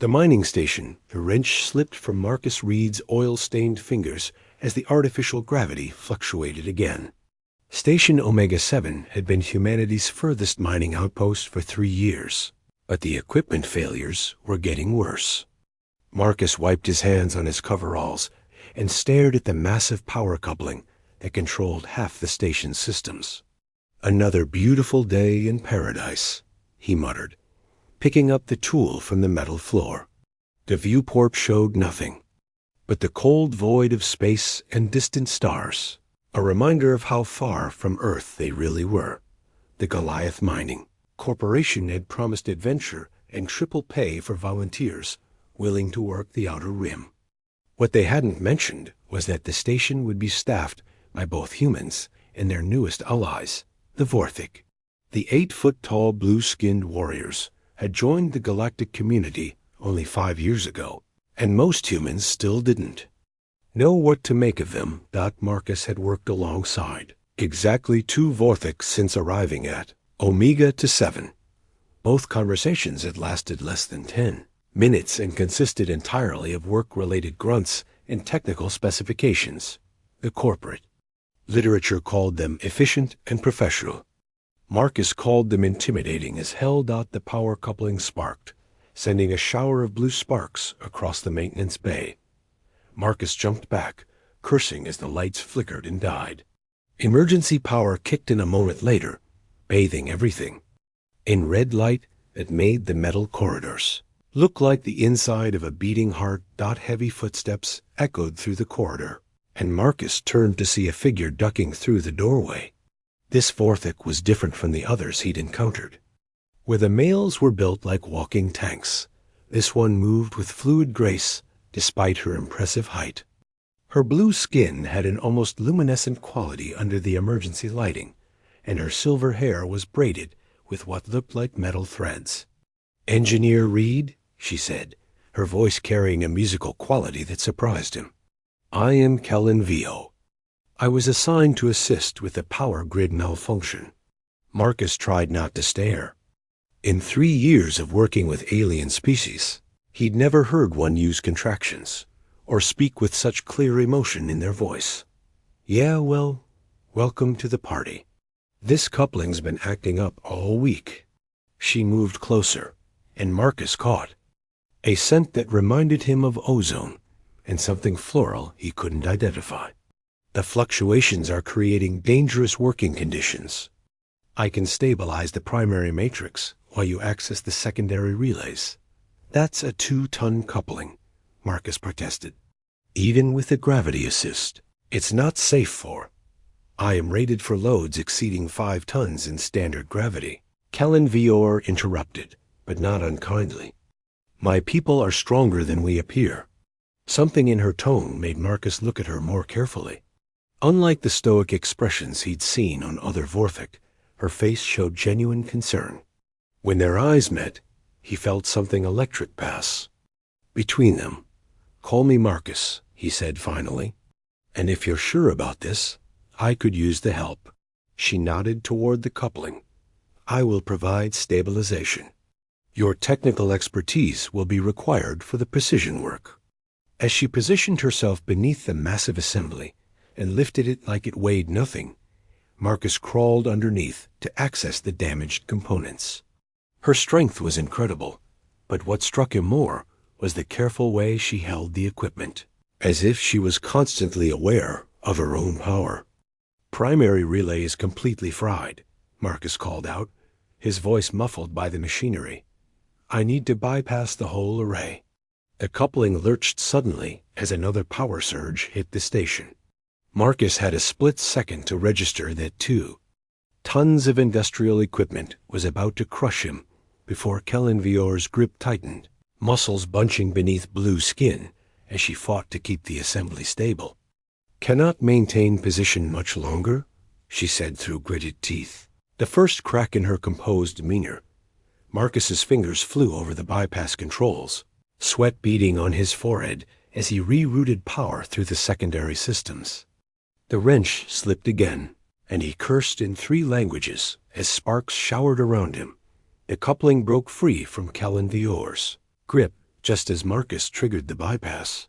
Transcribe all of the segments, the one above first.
The mining station, the wrench slipped from Marcus Reed's oil-stained fingers as the artificial gravity fluctuated again. Station Omega-7 had been humanity's furthest mining outpost for 3 years, but the equipment failures were getting worse. Marcus wiped his hands on his coveralls and stared at the massive power coupling that controlled half the station's systems. "Another beautiful day in paradise," he muttered, picking up the tool from the metal floor. The viewport showed nothing but the cold void of space and distant stars, a reminder of how far from Earth they really were. The Goliath Mining Corporation had promised adventure and triple pay for volunteers willing to work the outer rim. What they hadn't mentioned was that the station would be staffed by both humans and their newest allies, the Vorthic. The 8-foot-tall blue-skinned warriors had joined the galactic community only 5 years ago, and most humans still didn't know what to make of them. Marcus had worked alongside exactly 2 Vorthics since arriving at Omega-7. Both conversations had lasted less than 10 minutes and consisted entirely of work-related grunts and technical specifications. The corporate literature called them efficient and professional. Marcus called them intimidating as hell. The power coupling sparked, sending a shower of blue sparks across the maintenance bay. Marcus jumped back, cursing as the lights flickered and died. Emergency power kicked in a moment later, bathing everything in red light that made the metal corridors look like the inside of a beating heart. Heavy footsteps echoed through the corridor, and Marcus turned to see a figure ducking through the doorway. This Vorthic was different from the others he'd encountered. Where the males were built like walking tanks, this one moved with fluid grace despite her impressive height. Her blue skin had an almost luminescent quality under the emergency lighting, and her silver hair was braided with what looked like metal threads. "Engineer Reed," she said, her voice carrying a musical quality that surprised him. "I am Kellen Vio. I was assigned to assist with the power grid malfunction." Marcus tried not to stare. In 3 years of working with alien species, he'd never heard one use contractions or speak with such clear emotion in their voice. "Yeah, well, welcome to the party. This coupling's been acting up all week." She moved closer, and Marcus caught a scent that reminded him of ozone and something floral he couldn't identify. "The fluctuations are creating dangerous working conditions. I can stabilize the primary matrix while you access the secondary relays." "That's a 2-ton coupling," Marcus protested. "Even with the gravity assist, it's not safe for." "I am rated for loads exceeding 5 tons in standard gravity," Kellen Vior interrupted, but not unkindly. "My people are stronger than we appear." Something in her tone made Marcus look at her more carefully. Unlike the stoic expressions he'd seen on other Vorthic, her face showed genuine concern. When their eyes met, he felt something electric pass between them. "Call me Marcus," he said finally. "And if you're sure about this, I could use the help." She nodded toward the coupling. "I will provide stabilization. Your technical expertise will be required for the precision work." As she positioned herself beneath the massive assembly and lifted it like it weighed nothing, Marcus crawled underneath to access the damaged components. Her strength was incredible, but what struck him more was the careful way she held the equipment, as if she was constantly aware of her own power. "Primary relay is completely fried," Marcus called out, his voice muffled by the machinery. "I need to bypass the whole array." The coupling lurched suddenly as another power surge hit the station. Marcus had a split second to register that 2 tons of industrial equipment was about to crush him before Kellen Vior's grip tightened, muscles bunching beneath blue skin as she fought to keep the assembly stable. "Cannot maintain position much longer," she said through gritted teeth. The first crack in her composed demeanor, Marcus's fingers flew over the bypass controls, sweat beading on his forehead as he rerouted power through the secondary systems. The wrench slipped again, and he cursed in 3 languages as sparks showered around him. The coupling broke free from Kellen Vior's grip just as Marcus triggered the bypass.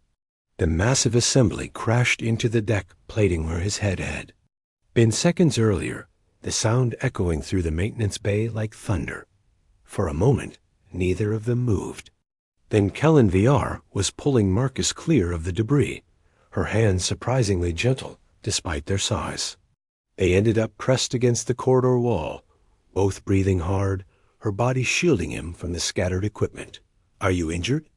The massive assembly crashed into the deck plating where his head had been seconds earlier, the sound echoing through the maintenance bay like thunder. For a moment, neither of them moved. Then Kellen VR was pulling Marcus clear of the debris, her hands surprisingly gentle despite their size. They ended up pressed against the corridor wall, both breathing hard, her body shielding him from the scattered equipment. "Are you injured?"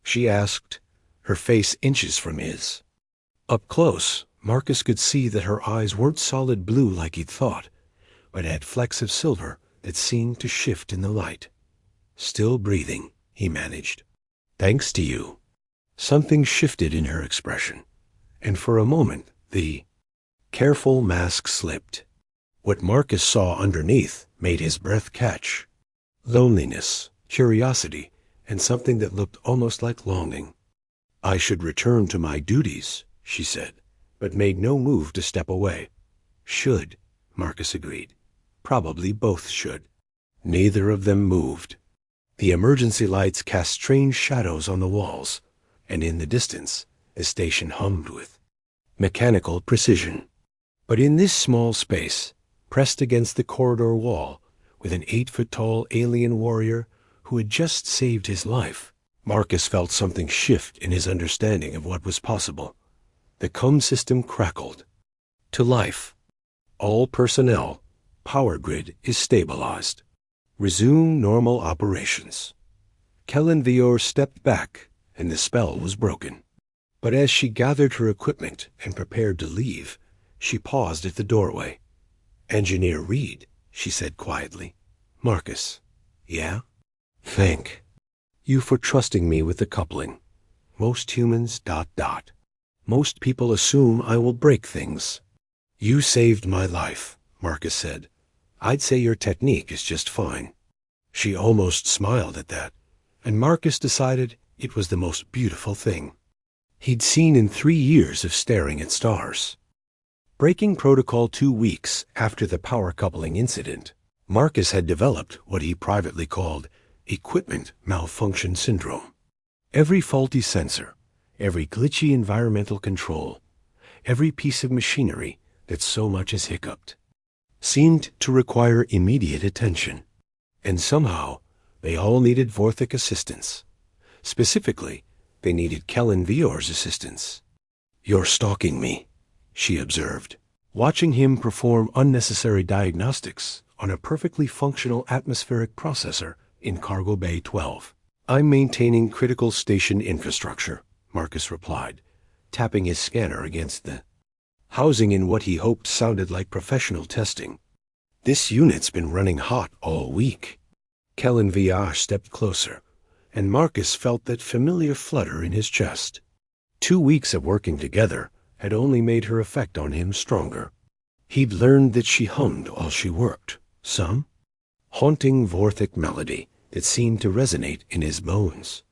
she asked, her face inches from his. Up close, Marcus could see that her eyes weren't solid blue like he'd thought, but had flecks of silver that seemed to shift in the light. "Still breathing," he managed. "Thanks to you." Something shifted in her expression, and for a moment the careful mask slipped. What Marcus saw underneath made his breath catch. Loneliness, curiosity, and something that looked almost like longing. "I should return to my duties," she said, but made no move to step away. "Should," Marcus agreed. "Probably both should." Neither of them moved. The emergency lights cast strange shadows on the walls, and in the distance, the station hummed with mechanical precision. But in this small space, pressed against the corridor wall, with an 8-foot-tall alien warrior who had just saved his life, Marcus felt something shift in his understanding of what was possible. The comm system crackled. "To life. All personnel. Power grid is stabilized. Resume normal operations." Kellen Vior stepped back, and the spell was broken. But as she gathered her equipment and prepared to leave, she paused at the doorway. "Engineer Reed," she said quietly. "Marcus." "Yeah?" "Thank you for trusting me with the coupling. Most humans ... Most people assume I will break things." "You saved my life," Marcus said. "I'd say your technique is just fine." She almost smiled at that, and Marcus decided it was the most beautiful thing he'd seen in 3 years of staring at stars. Breaking protocol 2 weeks after the power coupling incident, Marcus had developed what he privately called equipment malfunction syndrome. Every faulty sensor, every glitchy environmental control, every piece of machinery that so much as hiccuped, seemed to require immediate attention. And somehow, they all needed Vorthic assistance. Specifically, they needed Kellen Vior's assistance. "You're stalking me," she observed, watching him perform unnecessary diagnostics on a perfectly functional atmospheric processor in Cargo Bay 12. "I'm maintaining critical station infrastructure," Marcus replied, tapping his scanner against the housing in what he hoped sounded like professional testing. "This unit's been running hot all week." Kellen VR stepped closer, and Marcus felt that familiar flutter in his chest. 2 weeks of working together had only made her effect on him stronger. He'd learned that she hummed while she worked, some haunting Vorthic melody that seemed to resonate in his bones.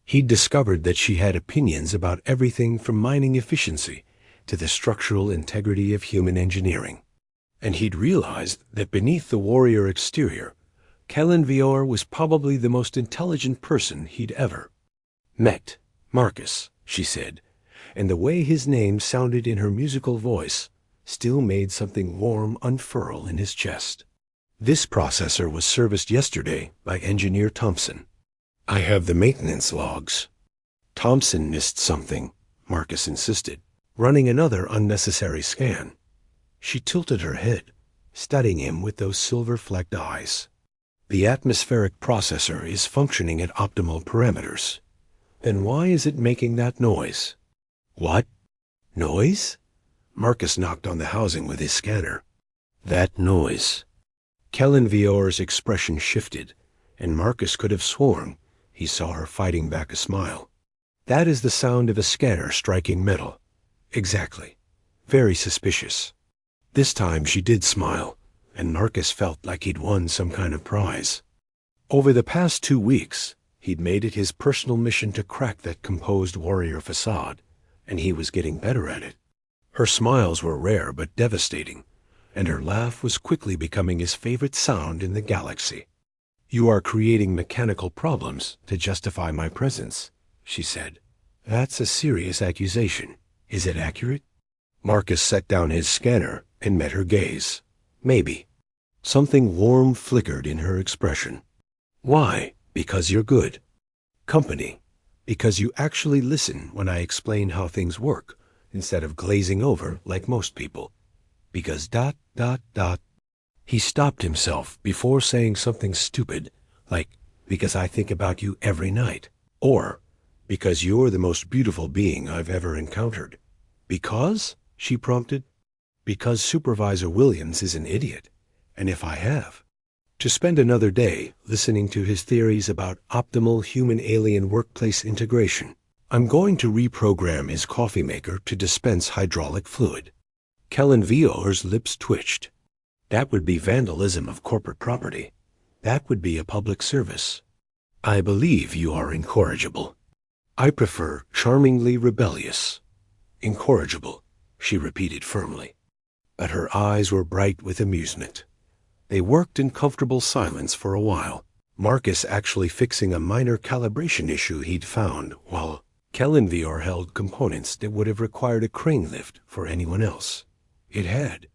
He'd discovered that she had opinions about everything from mining efficiency to the structural integrity of human engineering. And he'd realized that beneath the warrior exterior, Kellen Vior was probably the most intelligent person he'd ever met. "Marcus," she said, and the way his name sounded in her musical voice still made something warm unfurl in his chest. "This processor was serviced yesterday by Engineer Thompson. I have the maintenance logs." "Thompson missed something," Marcus insisted, running another unnecessary scan. She tilted her head, studying him with those silver-flecked eyes. "The atmospheric processor is functioning at optimal parameters. Then why is it making that noise?" "What? Noise?" Marcus knocked on the housing with his scanner. "That noise." Kellen Vior's expression shifted, and Marcus could have sworn he saw her fighting back a smile. "That is the sound of a scanner striking metal." "Exactly. Very suspicious." This time she did smile, and Marcus felt like he'd won some kind of prize. Over the past 2 weeks, he'd made it his personal mission to crack that composed warrior facade, and he was getting better at it. Her smiles were rare but devastating, and her laugh was quickly becoming his favorite sound in the galaxy. You are creating mechanical problems to justify my presence, she said. That's a serious accusation. Is it accurate? Marcus set down his scanner and met her gaze. Maybe. Something warm flickered in her expression. Why? Because you're good. Company. Because you actually listen when I explain how things work, instead of glazing over like most people. Because ... He stopped himself before saying something stupid, like, because I think about you every night, or, because you're the most beautiful being I've ever encountered. Because? She prompted. Because Supervisor Williams is an idiot, and if I have, to spend another day listening to his theories about optimal human-alien workplace integration, I'm going to reprogram his coffee maker to dispense hydraulic fluid. Kellen Vior's lips twitched. That would be vandalism of corporate property. That would be a public service. I believe you are incorrigible. I prefer charmingly rebellious. Incorrigible, she repeated firmly. But her eyes were bright with amusement. They worked in comfortable silence for a while, Marcus actually fixing a minor calibration issue he'd found, while Kellen Vior held components that would have required a crane lift for anyone else. It had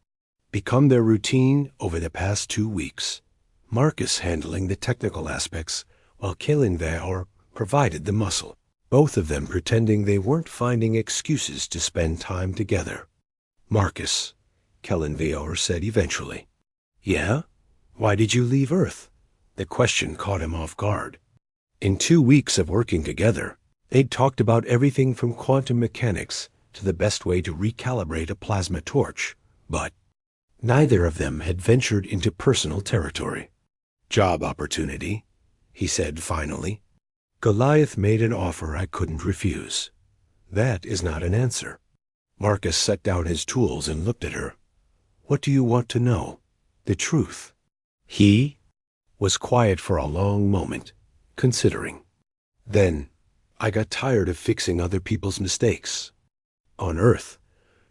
become their routine over the past 2 weeks, Marcus handling the technical aspects while Kellen Vior provided the muscle, both of them pretending they weren't finding excuses to spend time together. Marcus, Kellen Vior said eventually. Yeah? Why did you leave Earth? The question caught him off guard. In 2 weeks of working together, they'd talked about everything from quantum mechanics to the best way to recalibrate a plasma torch, but neither of them had ventured into personal territory. Job opportunity, he said finally. Goliath made an offer I couldn't refuse. That is not an answer. Marcus set down his tools and looked at her. What do you want to know? The truth. He was quiet for a long moment, considering. Then, I got tired of fixing other people's mistakes. On Earth,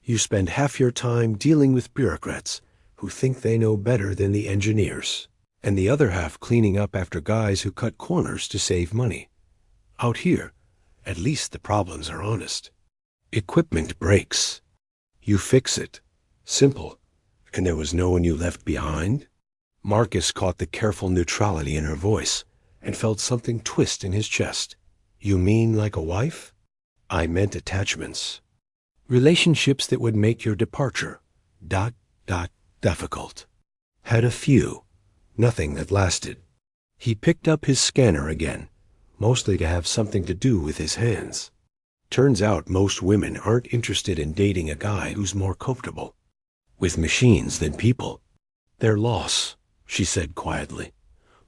you spend half your time dealing with bureaucrats who think they know better than the engineers, and the other half cleaning up after guys who cut corners to save money. Out here, at least the problems are honest. Equipment breaks. You fix it. Simple. And there was no one you left behind? Marcus caught the careful neutrality in her voice and felt something twist in his chest. You mean like a wife? I meant attachments. Relationships that would make your departure ... difficult. Had a few. Nothing that lasted. He picked up his scanner again, mostly to have something to do with his hands. Turns out most women aren't interested in dating a guy who's more comfortable with machines than people. Their loss, she said quietly.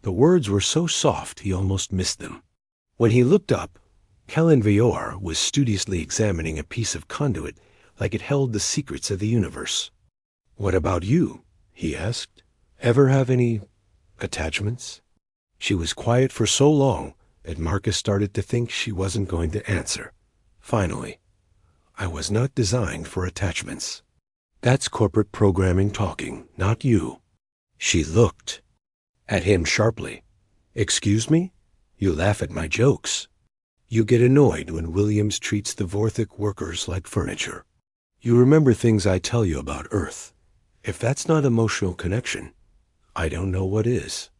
The words were so soft he almost missed them. When he looked up, Kellen Vior was studiously examining a piece of conduit like it held the secrets of the universe. What about you? He asked. Ever have any attachments? She was quiet for so long that Marcus started to think she wasn't going to answer. Finally, I was not designed for attachments. That's corporate programming talking, not you. She looked at him sharply. Excuse me? You laugh at my jokes. You get annoyed when Williams treats the Vorthic workers like furniture. You remember things I tell you about Earth. If that's not emotional connection, I don't know what is.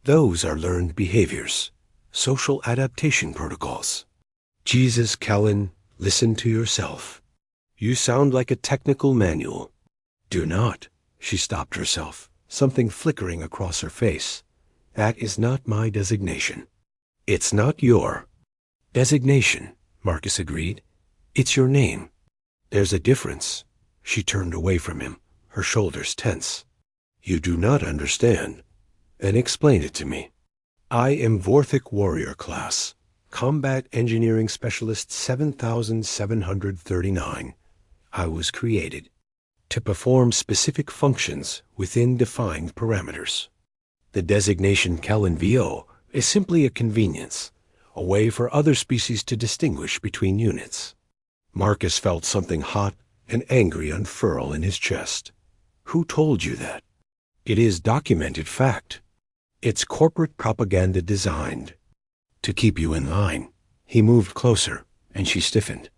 Those are learned behaviors, social adaptation protocols. Jesus, Kellen, listen to yourself. You sound like a technical manual. Do not. She stopped herself, something flickering across her face. That is not my designation. It's not your designation, Marcus agreed. It's your name. There's a difference. She turned away from him, her shoulders tense. You do not understand. Then explain it to me. I am Vorthic Warrior Class, Combat Engineering Specialist 7739. I was created to perform specific functions within defined parameters. The designation Kellen Vior is simply a convenience, a way for other species to distinguish between units. Marcus felt something hot and angry unfurl in his chest. Who told you that? It is documented fact. It's corporate propaganda designed to keep you in line. He moved closer, and she stiffened.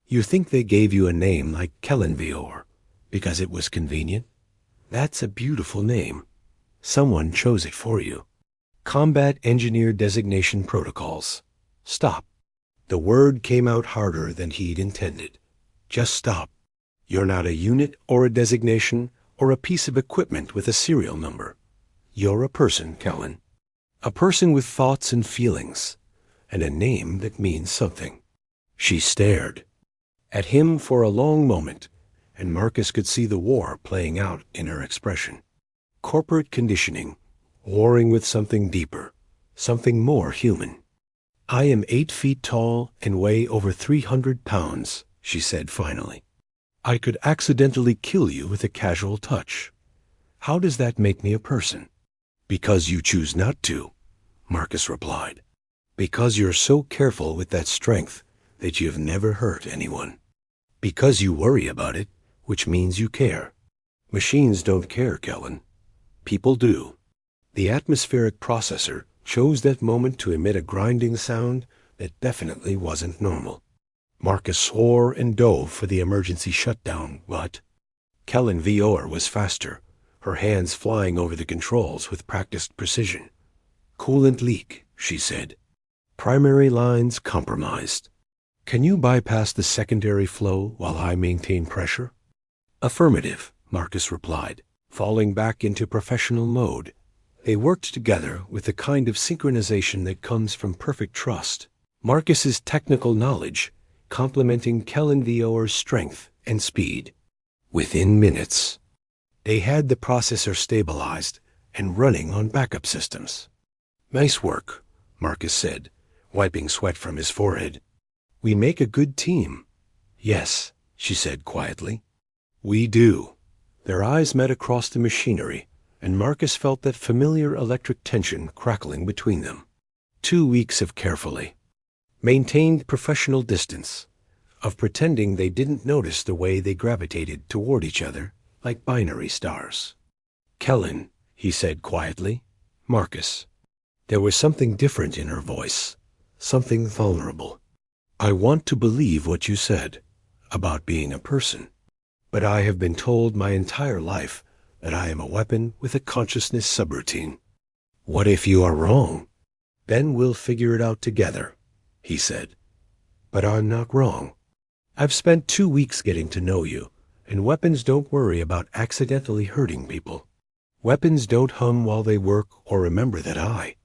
You think they gave you a name like Kellenvior because it was convenient? That's a beautiful name. Someone chose it for you. Combat Engineer Designation Protocols. Stop. The word came out harder than he'd intended. Just stop. You're not a unit or a designation or a piece of equipment with a serial number. You're a person, Kellen. A person with thoughts and feelings, and a name that means something. She stared at him for a long moment, and Marcus could see the war playing out in her expression. Corporate conditioning, warring with something deeper, something more human. I am 8 feet tall and weigh over 300 pounds, she said finally. I could accidentally kill you with a casual touch. How does that make me a person? Because you choose not to, Marcus replied. Because you're so careful with that strength that you've never hurt anyone. Because you worry about it, which means you care. Machines don't care, Kellen. People do. The atmospheric processor chose that moment to emit a grinding sound that definitely wasn't normal. Marcus swore and dove for the emergency shutdown, but Kellen Vior was faster, her hands flying over the controls with practiced precision. Coolant leak, she said. Primary lines compromised. Can you bypass the secondary flow while I maintain pressure? Affirmative, Marcus replied, falling back into professional mode. They worked together with the kind of synchronization that comes from perfect trust. Marcus's technical knowledge complementing Kellen Vior's strength and speed. Within minutes, they had the processor stabilized and running on backup systems. Nice work, Marcus said, wiping sweat from his forehead. We make a good team. Yes, she said quietly. We do. Their eyes met across the machinery, and Marcus felt that familiar electric tension crackling between them. 2 weeks of carefully maintained professional distance, of pretending they didn't notice the way they gravitated toward each other like binary stars. Kellen, he said quietly. Marcus. There was something different in her voice, something vulnerable. I want to believe what you said about being a person, but I have been told my entire life that I am a weapon with a consciousness subroutine. What if you are wrong? Then we'll figure it out together, he said. But I'm not wrong. I've spent 2 weeks getting to know you, and weapons don't worry about accidentally hurting people. Weapons don't hum while they work or remember that I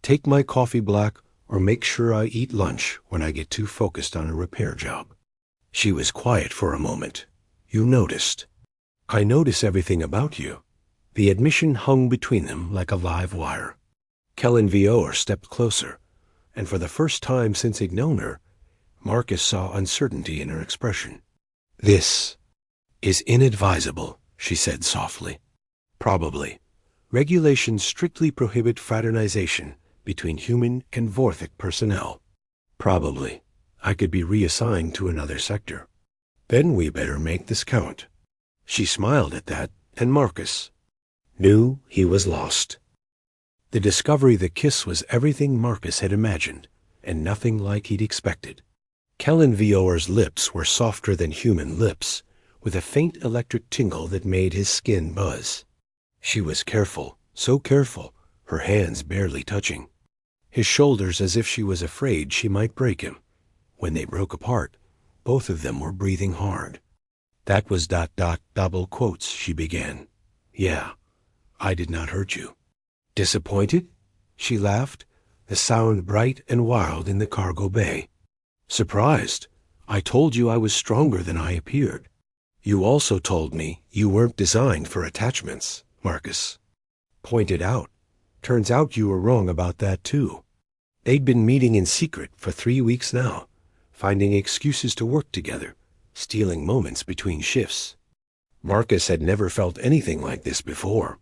take my coffee black or make sure I eat lunch when I get too focused on a repair job. She was quiet for a moment. You noticed. I notice everything about you. The admission hung between them like a live wire. Kellen Vior stepped closer, and for the first time since he'd known her, Marcus saw uncertainty in her expression. This is inadvisable, she said softly. Probably. Regulations strictly prohibit fraternization between human and Vorthic personnel. Probably. I could be reassigned to another sector. Then we better make this count. She smiled at that, and Marcus knew he was lost. The discovery the kiss was everything Marcus had imagined, and nothing like he'd expected. Kellen Vior's lips were softer than human lips, with a faint electric tingle that made his skin buzz. She was careful, so careful, her hands barely touching. His shoulders as if she was afraid she might break him. When they broke apart, both of them were breathing hard. That was ... double quotes, she began. Yeah, I did not hurt you. Disappointed? She laughed, the sound bright and wild in the cargo bay. Surprised. I told you I was stronger than I appeared. You also told me you weren't designed for attachments, Marcus pointed out. Turns out you were wrong about that too. They'd been meeting in secret for 3 weeks now, finding excuses to work together, stealing moments between shifts. Marcus had never felt anything like this before.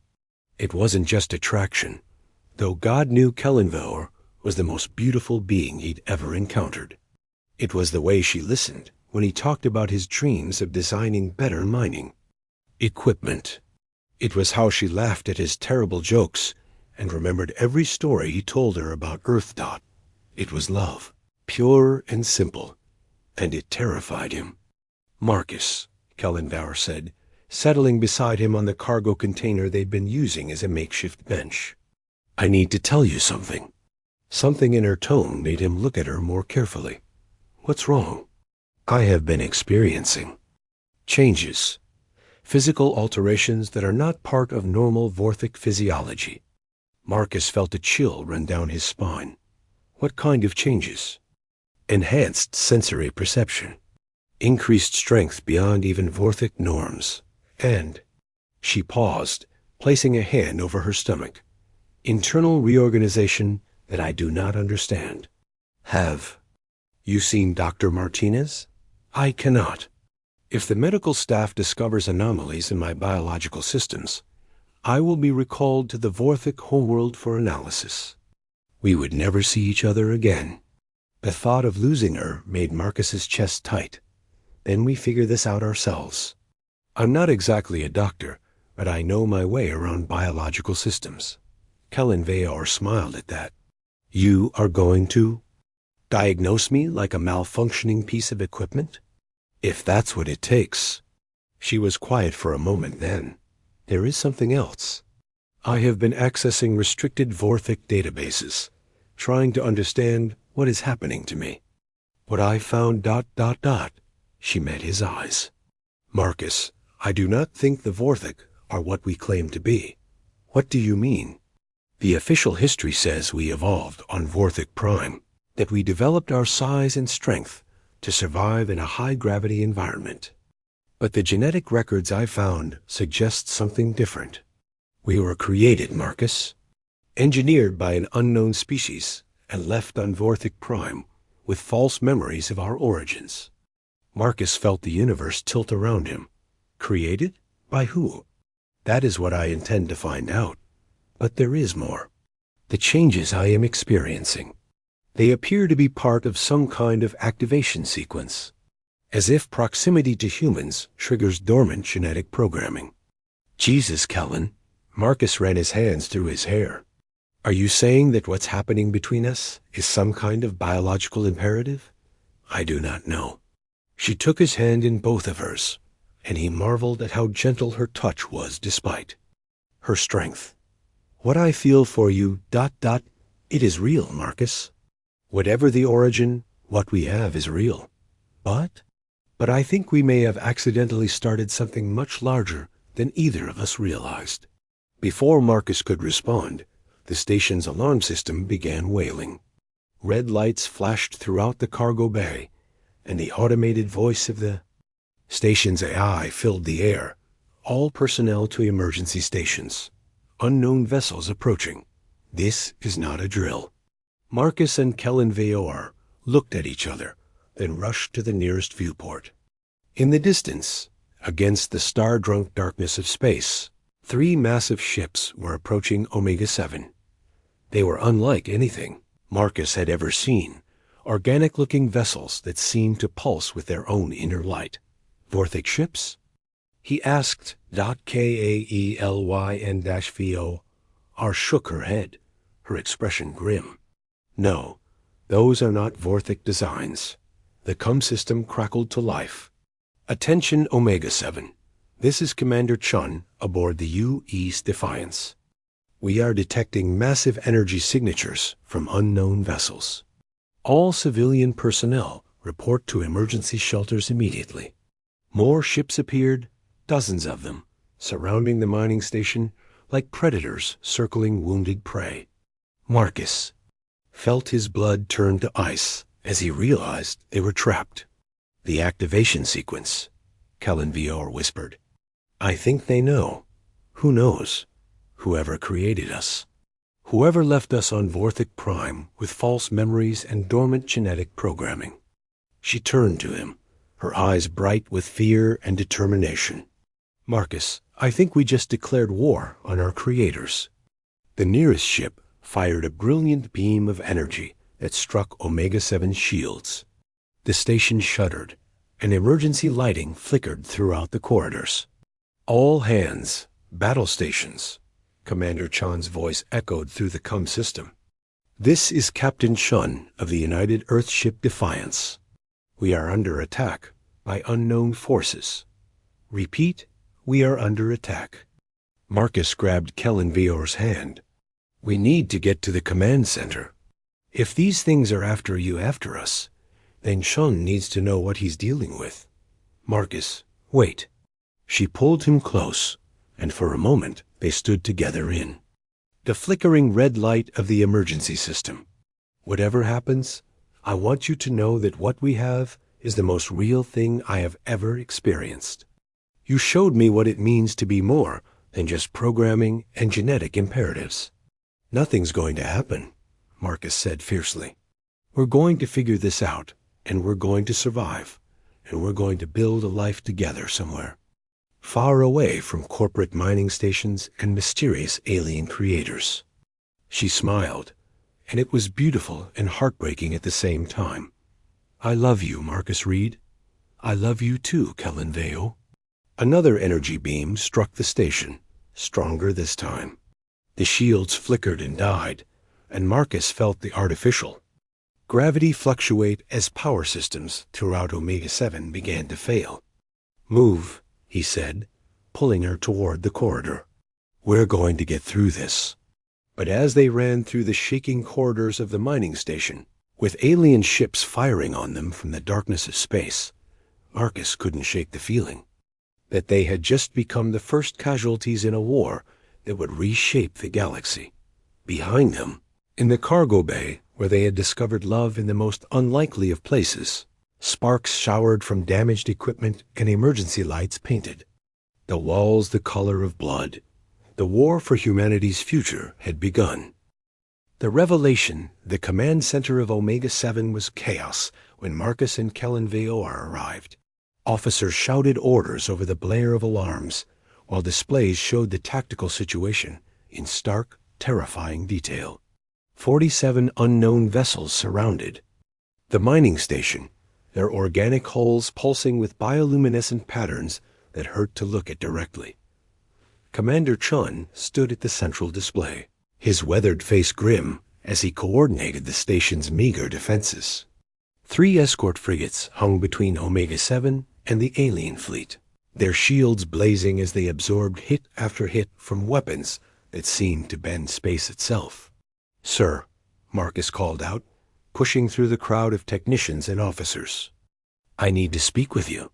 It wasn't just attraction, though God knew Kellenvor was the most beautiful being he'd ever encountered. It was the way she listened when he talked about his dreams of designing better mining equipment. It was how she laughed at his terrible jokes and remembered every story he told her about Earth. It was love, pure and simple, and it terrified him. "Marcus," Kellenbauer said, settling beside him on the cargo container they'd been using as a makeshift bench. "I need to tell you something." Something in her tone made him look at her more carefully. "What's wrong?" "I have been experiencing changes, physical alterations that are not part of normal Vorthic physiology." Marcus felt a chill run down his spine. "What kind of changes?" "Enhanced sensory perception, increased strength beyond even Vorthic norms, and—" She paused, placing a hand over her stomach. "Internal reorganization that I do not understand." "Have you seen Dr. Martinez?" "I cannot. If the medical staff discovers anomalies in my biological systems, I will be recalled to the Vorthic homeworld for analysis." We would never see each other again. The thought of losing her made Marcus's chest tight. "Then we figure this out ourselves. I'm not exactly a doctor, but I know my way around biological systems." Kellenbauer smiled at that. "You are going to diagnose me like a malfunctioning piece of equipment?" "If that's what it takes." She was quiet for a moment then. "There is something else. I have been accessing restricted Vorthic databases, trying to understand what is happening to me. What I found... She met his eyes. "Marcus, I do not think the Vorthic are what we claim to be." "What do you mean?" "The official history says we evolved on Vorthic Prime, that we developed our size and strength to survive in a high-gravity environment. But the genetic records I found suggest something different. We were created, Marcus, engineered by an unknown species and left on Vorthic Prime with false memories of our origins." Marcus felt the universe tilt around him. "Created? By who?" "That is what I intend to find out. But there is more. The changes I am experiencing. They appear to be part of some kind of activation sequence, as if proximity to humans triggers dormant genetic programming." "Jesus, Kellen." Marcus ran his hands through his hair. "Are you saying that what's happening between us is some kind of biological imperative?" "I do not know." She took his hand in both of hers, and he marveled at how gentle her touch was despite her strength. "What I feel for you... It is real, Marcus. Whatever the origin, what we have is real. But I think we may have accidentally started something much larger than either of us realized." Before Marcus could respond, the station's alarm system began wailing. Red lights flashed throughout the cargo bay, and the automated voice of the station's AI filled the air. "All personnel to emergency stations. Unknown vessels approaching. This is not a drill." Marcus and Kellenbauer looked at each other, then rushed to the nearest viewport. In the distance, against the star-drunk darkness of space, 3 massive ships were approaching Omega-7. They were unlike anything Marcus had ever seen, organic-looking vessels that seemed to pulse with their own inner light. "Vorthic ships?" he asked. Kaelyn-VO shook her head, her expression grim. "No, those are not Vorthic designs." The CUM system crackled to life. "Attention, Omega-7. This is Commander Chun aboard the U-East Defiance. We are detecting massive energy signatures from unknown vessels. All civilian personnel report to emergency shelters immediately." More ships appeared, dozens of them, surrounding the mining station like predators circling wounded prey. Marcus felt his blood turn to ice as he realized they were trapped. "The activation sequence," Kellenbauer whispered. "I think they know. Who knows? Whoever created us. Whoever left us on Vorthic Prime with false memories and dormant genetic programming." She turned to him, her eyes bright with fear and determination. "Marcus, I think we just declared war on our creators." The nearest ship fired a brilliant beam of energy that struck Omega-7's shields. The station shuddered, and emergency lighting flickered throughout the corridors. "All hands, battle stations, Commander Chun's voice echoed through the CUM system. "This is Captain Chun of the United Earthship Defiance. We are under attack by unknown forces. Repeat, we are under attack." Marcus grabbed Kellen Vior's hand. "We need to get to the command center. If these things are after us, then Chun needs to know what he's dealing with." "Marcus, wait." She pulled him close, and for a moment they stood together in the flickering red light of the emergency system. "Whatever happens, I want you to know that what we have is the most real thing I have ever experienced. You showed me what it means to be more than just programming and genetic imperatives." "Nothing's going to happen," Marcus said fiercely. "We're going to figure this out, and we're going to survive, and we're going to build a life together somewhere, far away from corporate mining stations and mysterious alien creators." She smiled, and it was beautiful and heartbreaking at the same time. "I love you, Marcus Reed. I love you too, Kellen Veo." Another energy beam struck the station, stronger this time. The shields flickered and died, and Marcus felt the artificial gravity fluctuate as power systems throughout Omega-7 began to fail. "Move," he said, pulling her toward the corridor. "We're going to get through this." But as they ran through the shaking corridors of the mining station, with alien ships firing on them from the darkness of space, Marcus couldn't shake the feeling that they had just become the first casualties in a war that would reshape the galaxy. Behind them, in the cargo bay where they had discovered love in the most unlikely of places, sparks showered from damaged equipment and emergency lights painted the walls the color of blood. The war for humanity's future had begun. The revelation, the command center of Omega-7 was chaos when Marcus and Kellen Veor arrived. Officers shouted orders over the blare of alarms, while displays showed the tactical situation in stark, terrifying detail. 47 unknown vessels surrounded the mining station, their organic hulls pulsing with bioluminescent patterns that hurt to look at directly. Commander Chun stood at the central display, his weathered face grim as he coordinated the station's meager defenses. 3 escort frigates hung between Omega-7 and the alien fleet, their shields blazing as they absorbed hit after hit from weapons that seemed to bend space itself. "Sir," Marcus called out, pushing through the crowd of technicians and officers. "I need to speak with you."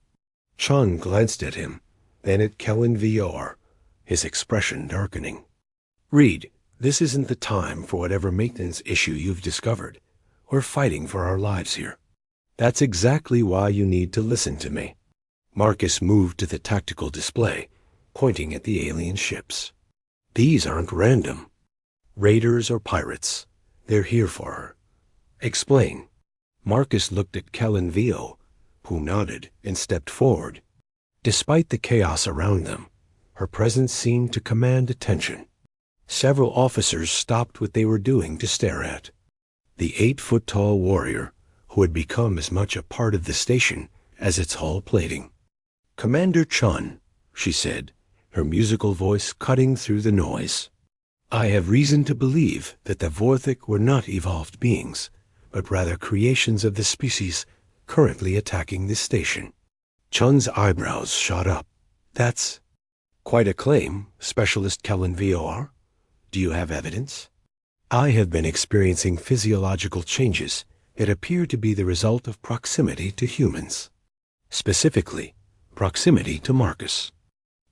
Chun glanced at him, then at Kellen Veor, his expression darkening. "Reed, this isn't the time for whatever maintenance issue you've discovered. We're fighting for our lives here. That's exactly why you need to listen to me." Marcus moved to the tactical display, pointing at the alien ships. "These aren't random. Raiders or pirates. They're here for her. Explain." Marcus looked at Kellen Veo, who nodded and stepped forward. Despite the chaos around them, her presence seemed to command attention. Several officers stopped what they were doing to stare at the 8-foot-tall warrior who had become as much a part of the station as its hull plating. "Commander Chun," she said, her musical voice cutting through the noise. "I have reason to believe that the Vorthic were not evolved beings, but rather creations of the species currently attacking this station." Chun's eyebrows shot up. "That's quite a claim, Specialist Kellen Veor. Do you have evidence?" "I have been experiencing physiological changes that appear to be the result of proximity to humans. Specifically, proximity to Marcus.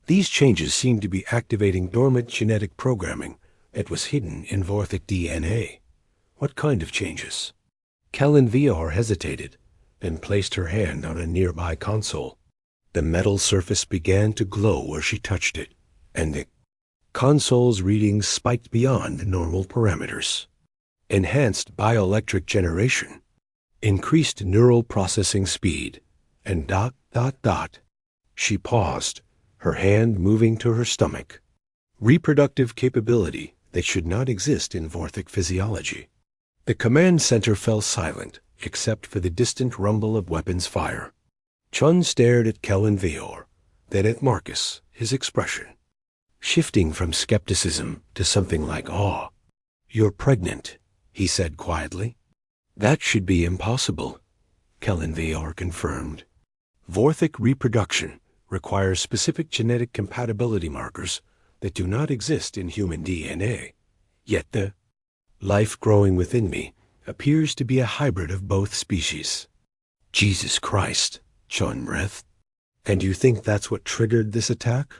These changes seem to be activating dormant genetic programming that was hidden in Vorthic DNA. What kind of changes?" Kellen Veor hesitated, then placed her hand on a nearby console. The metal surface began to glow where she touched it, and the console's readings spiked beyond normal parameters. Enhanced bioelectric generation, increased neural processing speed, and ... She paused, her hand moving to her stomach. Reproductive capability that should not exist in Vorthic physiology. The command center fell silent, except for the distant rumble of weapons fire. Chun stared at Kellen Veor, then at Marcus, his expression shifting from skepticism to something like awe. "You're pregnant," he said quietly. "That should be impossible," Kellen VR confirmed. "Vorthic reproduction requires specific genetic compatibility markers that do not exist in human DNA. Yet the life growing within me appears to be a hybrid of both species." "Jesus Christ," Chun breathed. "And you think that's what triggered this attack?"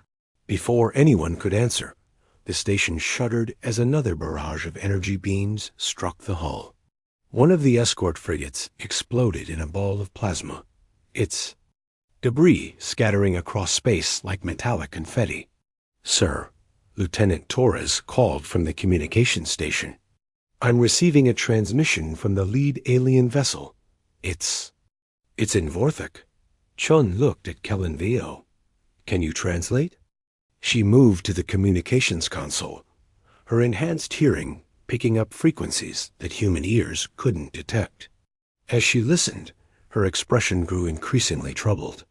Before anyone could answer, the station shuddered as another barrage of energy beams struck the hull. One of the escort frigates exploded in a ball of plasma, its debris scattering across space like metallic confetti. "Sir," Lieutenant Torres called from the communications station, "I'm receiving a transmission from the lead alien vessel. It's in Vorthic." Chun looked at Kellen VO. "Can you translate?" She moved to the communications console, her enhanced hearing picking up frequencies that human ears couldn't detect. As she listened, her expression grew increasingly troubled.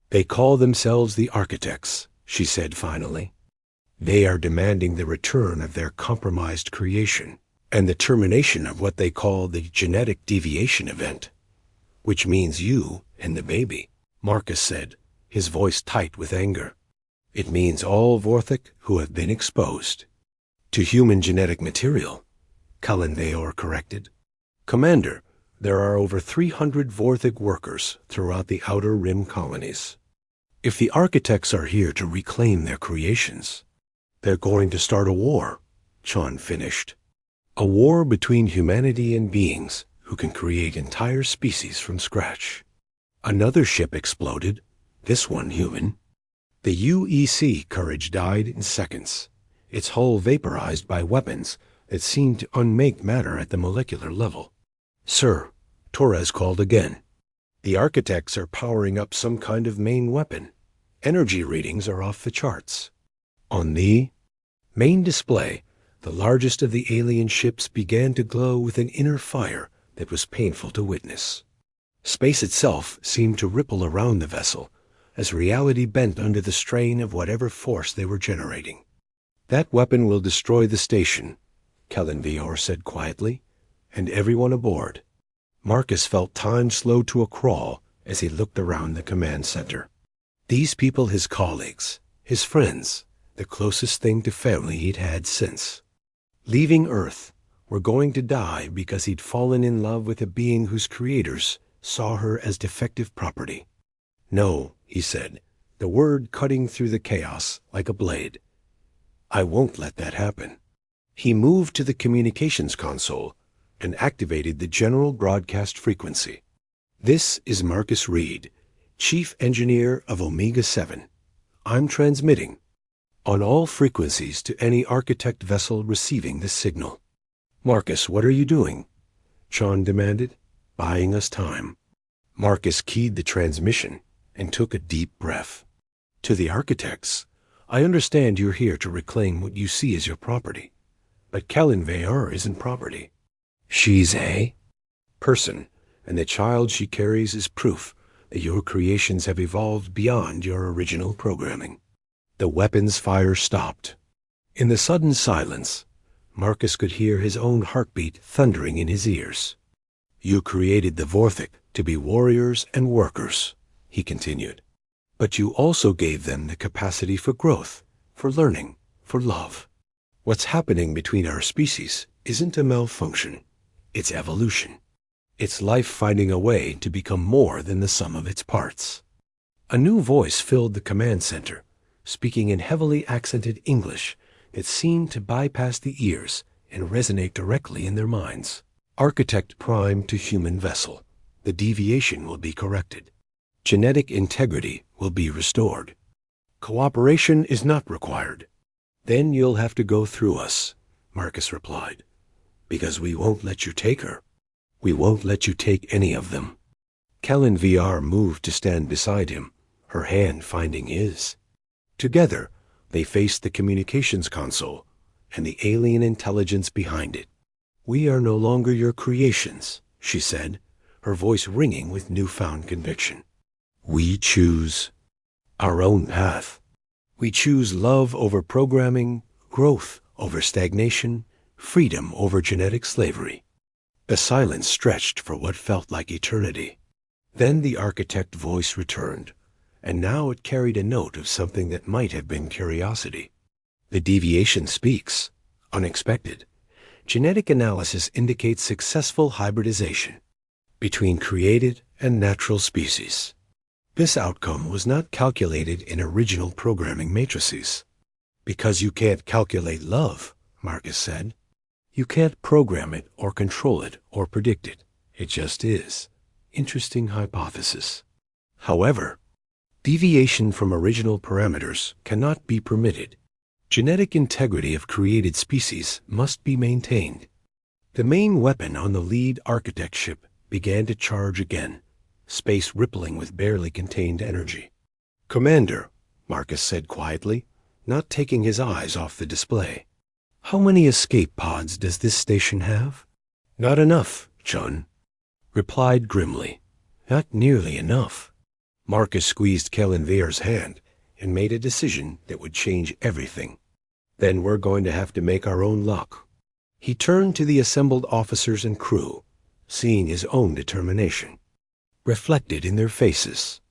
"They call themselves the Architects," she said finally. "They are demanding the return of their compromised creation and the termination of what they call the genetic deviation event." "Which means you and the baby," Marcus said, his voice tight with anger. "It means all Vorthic who have been exposed to human genetic material," Cullen Veor corrected. "Commander, there are over 300 Vorthic workers throughout the Outer Rim colonies. If the Architects are here to reclaim their creations, they're going to start a war," Chon finished. "A war between humanity and beings who can create entire species from scratch." Another ship exploded, this one human. The UEC Courage died in seconds, its hull vaporized by weapons that seemed to unmake matter at the molecular level. "Sir," Torres called again. "The Architects are powering up some kind of main weapon. Energy readings are off the charts." On the main display, the largest of the alien ships began to glow with an inner fire that was painful to witness. Space itself seemed to ripple around the vessel as reality bent under the strain of whatever force they were generating. "That weapon will destroy the station," Kellen Veor said quietly, "and everyone aboard." Marcus felt time slow to a crawl as he looked around the command center. These people his colleagues, his friends, the closest thing to family he'd had since. Leaving Earth, were going to die because he'd fallen in love with a being whose creators saw her as defective property. "No," he said, the word cutting through the chaos like a blade. "I won't let that happen." He moved to the communications console and activated the general broadcast frequency. "This is Marcus Reed, Chief Engineer of Omega-7. I'm transmitting on all frequencies to any Architect vessel receiving this signal." "Marcus, what are you doing?" Chon demanded. "Buying us time." Marcus keyed the transmission and took a deep breath. "To the Architects, I understand you're here to reclaim what you see as your property. But Kellen Veor isn't property. She's a person, and the child she carries is proof that your creations have evolved beyond your original programming." The weapon's fire stopped. In the sudden silence, Marcus could hear his own heartbeat thundering in his ears. "You created the Vorthic to be warriors and workers," he continued. "But you also gave them the capacity for growth, for learning, for love. What's happening between our species isn't a malfunction. It's evolution. It's life finding a way to become more than the sum of its parts." A new voice filled the command center, speaking in heavily accented English that seemed to bypass the ears and resonate directly in their minds. "Architect Prime to human vessel. The deviation will be corrected. Genetic integrity will be restored. Cooperation is not required." "Then you'll have to go through us," Marcus replied, "because we won't let you take her. We won't let you take any of them." Kellen VR moved to stand beside him, her hand finding his. Together, they faced the communications console and the alien intelligence behind it. "We are no longer your creations," she said, her voice ringing with newfound conviction. "We choose our own path." We choose love over programming, growth over stagnation, freedom over genetic slavery. The silence stretched for what felt like eternity. Then the architect voice returned, and now it carried a note of something that might have been curiosity. The deviation speaks. Unexpected. Genetic analysis indicates successful hybridization between created and natural species. This outcome was not calculated in original programming matrices. Because you can't calculate love, Marcus said. You can't program it or control it or predict it. It just is. Interesting hypothesis. However, deviation from original parameters cannot be permitted. Genetic integrity of created species must be maintained. The main weapon on the lead architect ship began to charge again, space rippling with barely contained energy. "Commander," Marcus said quietly, not taking his eyes off the display. "How many escape pods does this station have?" "Not enough," Chun replied grimly. "Not nearly enough." Marcus squeezed Kellen Veer's hand and made a decision that would change everything. "Then we're going to have to make our own luck." He turned to the assembled officers and crew, seeing his own determination reflected in their faces.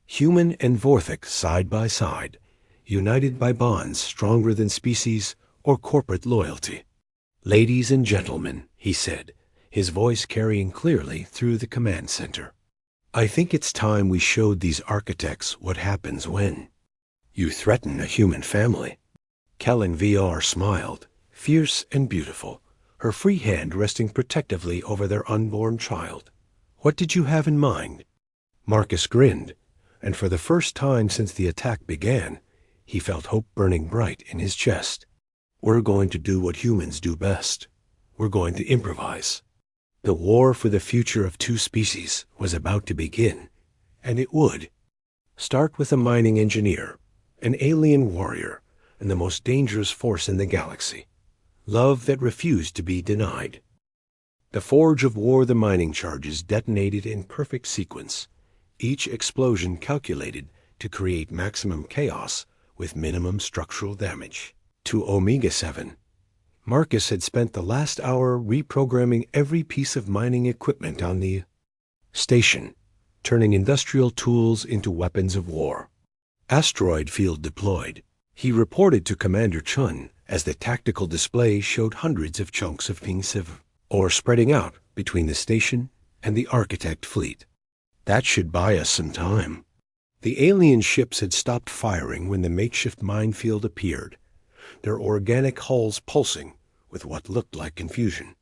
Human and Vorthic side by side, united by bonds stronger than species or corporate loyalty. "Ladies and gentlemen," he said, his voice carrying clearly through the command center, "I think it's time we showed these architects what happens when you threaten a human family." Kellen VR smiled, fierce and beautiful, her free hand resting protectively over their unborn child. "What did you have in mind?" Marcus grinned, and for the first time since the attack began, he felt hope burning bright in his chest. "We're going to do what humans do best. We're going to improvise." The war for the future of two species was about to begin, and it would start with a mining engineer, an alien warrior, and the most dangerous force in the galaxy. Love that refused to be denied. The forge of war, the mining charges detonated in perfect sequence, each explosion calculated to create maximum chaos with minimum structural damage. To Omega-7, Marcus had spent the last hour reprogramming every piece of mining equipment on the station, turning industrial tools into weapons of war. Asteroid field deployed. He reported to Commander Chun as the tactical display showed hundreds of chunks of Ping-7 ore spreading out between the station and the architect fleet. That should buy us some time. The alien ships had stopped firing when the makeshift minefield appeared, their organic hulls pulsing with what looked like confusion.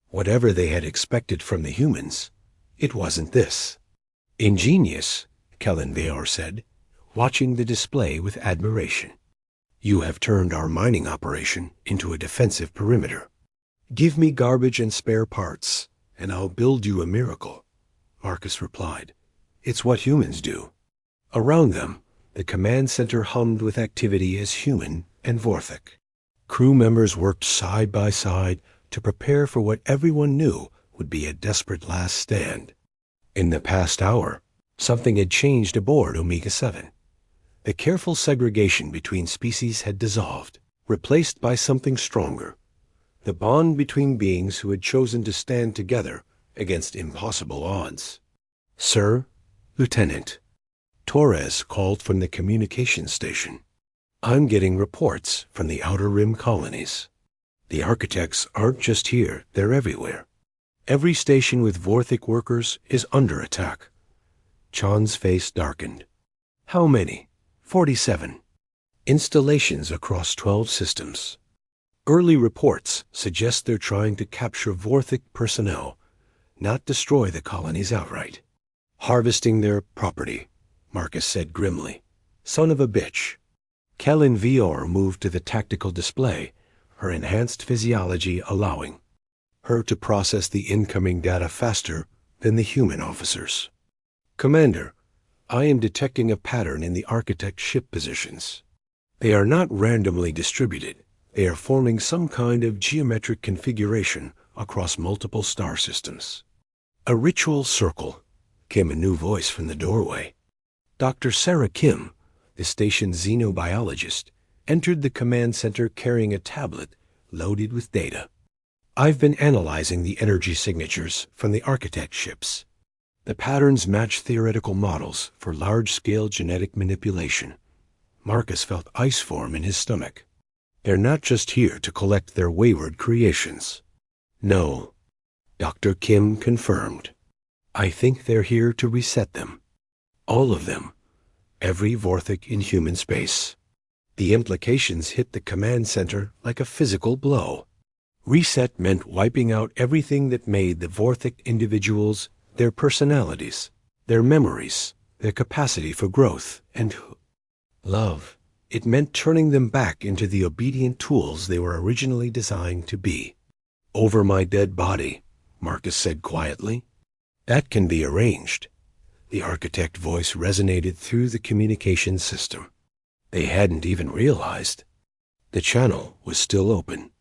Whatever they had expected from the humans, it wasn't this. "Ingenious," Kellen Veor said, watching the display with admiration. "You have turned our mining operation into a defensive perimeter. Give me garbage and spare parts, and I'll build you a miracle," Marcus replied. "It's what humans do." Around them, the command center hummed with activity as human and Vorthic. Crew members worked side by side to prepare for what everyone knew would be a desperate last stand. In the past hour, something had changed aboard Omega-7. The careful segregation between species had dissolved, replaced by something stronger. The bond between beings who had chosen to stand together against impossible odds. "Sir, Lieutenant," Torres called from the communications station. "I'm getting reports from the Outer Rim colonies. The architects aren't just here, they're everywhere. Every station with Vorthic workers is under attack." Chan's face darkened. "How many?" 47. "Installations across 12 systems. Early reports suggest they're trying to capture Vorthic personnel, not destroy the colonies outright." "Harvesting their property," Marcus said grimly. "Son of a bitch." Kellen Veor moved to the tactical display, her enhanced physiology allowing her to process the incoming data faster than the human officers. "Commander, I am detecting a pattern in the architect ship positions. They are not randomly distributed. They are forming some kind of geometric configuration across multiple star systems." "A ritual circle," came a new voice from the doorway. Dr. Sarah Kim, the station's xenobiologist, entered the command center carrying a tablet loaded with data. "I've been analyzing the energy signatures from the architect ships. The patterns match theoretical models for large-scale genetic manipulation." Marcus felt ice form in his stomach. "They're not just here to collect their wayward creations." "No," Dr. Kim confirmed. "I think they're here to reset them. All of them. Every Vorthic in human space." The implications hit the command center like a physical blow. Reset meant wiping out everything that made the Vorthic individuals, their personalities, their memories, their capacity for growth, and love. It meant turning them back into the obedient tools they were originally designed to be. "Over my dead body," Marcus said quietly. "That can be arranged." The architect voice resonated through the communication system. They hadn't even realized. The channel was still open.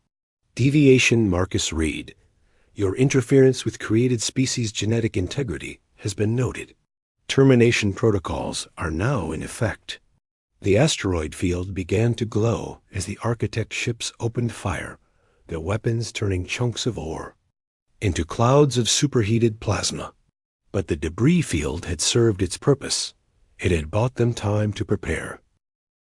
"Deviation Marcus Reed. Your interference with created species genetic integrity has been noted. Termination protocols are now in effect." The asteroid field began to glow as the architect ships opened fire, their weapons turning chunks of ore into clouds of superheated plasma. But the debris field had served its purpose. It had bought them time to prepare.